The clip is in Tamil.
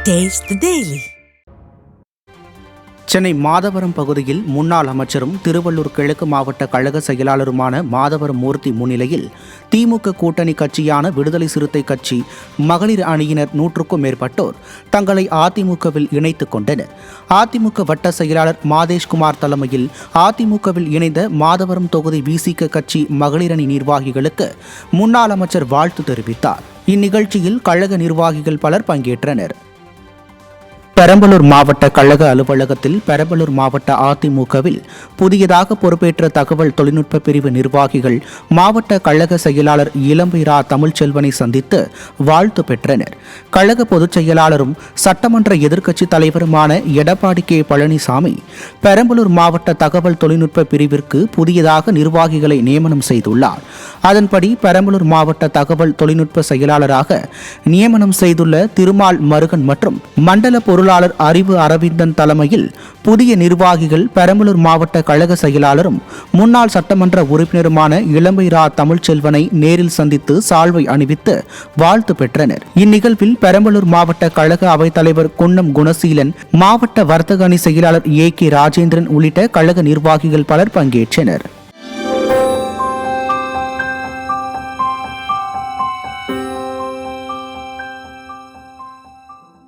Taste the Daily. Chennai Madhavaram பகுதியில் முன்னாள் அமைச்சரும் திருவள்ளூர் கிழக்கு மாவட்ட கழக செயலாளருமான மாதவரம் மூர்த்தி முன்னிலையில் திமுக கூட்டணி கட்சியான விடுதலை சிறுத்தை கட்சி மகளிர் அணியினர் 100க்கும் மேற்பட்டோர் தங்களை அதிமுகவில் இணைத்துக் கொண்டனர். அதிமுக வட்ட செயலாளர் மாதேஷ்குமார் தலைமையில் அதிமுகவில் இணைந்த மாதவரம் தொகுதி விசிக கட்சி மகளிர் அணி நிர்வாகிகளுக்கு முன்னாள் அமைச்சர் வாழ்த்து தெரிவித்தார். இந்நிகழ்ச்சியில் கழக நிர்வாகிகள் பலர் பங்கேற்றனர். பெரம்பலூர் மாவட்ட கழக அலுவலகத்தில் பெரம்பலூர் மாவட்ட அதிமுகவில் புதியதாக பொறுப்பேற்ற தகவல் தொழில்நுட்ப பிரிவு நிர்வாகிகள் மாவட்ட கழக செயலாளர் இளம்பைரா தமிழ்ச்செல்வனை சந்தித்து வாழ்த்து பெற்றனர். கழக பொதுச் செயலாளரும் சட்டமன்ற எதிர்க்கட்சித் தலைவருமான எடப்பாடி கே பழனிசாமி பெரம்பலூர் மாவட்ட தகவல் தொழில்நுட்ப பிரிவிற்கு புதியதாக நிர்வாகிகளை நியமனம் செய்துள்ளார். அதன்படி பெரம்பலூர் மாவட்ட தகவல் தொழில்நுட்ப செயலாளராக நியமனம் செய்துள்ள திருமால் மருகன் மற்றும் மண்டல பொருளாளர் அறிவு அரவிந்தன் தலைமையில் புதிய நிர்வாகிகள் பெரம்பலூர் மாவட்ட கழக செயலாளரும் முன்னாள் சட்டமன்ற உறுப்பினருமான இளம்பைரா தமிழ்ச்செல்வனை நேரில் சந்தித்து சால்வை அணிவித்து வாழ்த்து பெற்றனர். இந்நிகழ்வில் பெரம்பலூர் மாவட்ட கழக அவைத்தலைவர் குன்னம் குணசீலன், மாவட்ட வர்த்தக அணி செயலாளர் AK ராஜேந்திரன் உள்ளிட்ட கழக நிர்வாகிகள் பலர் பங்கேற்றனர்.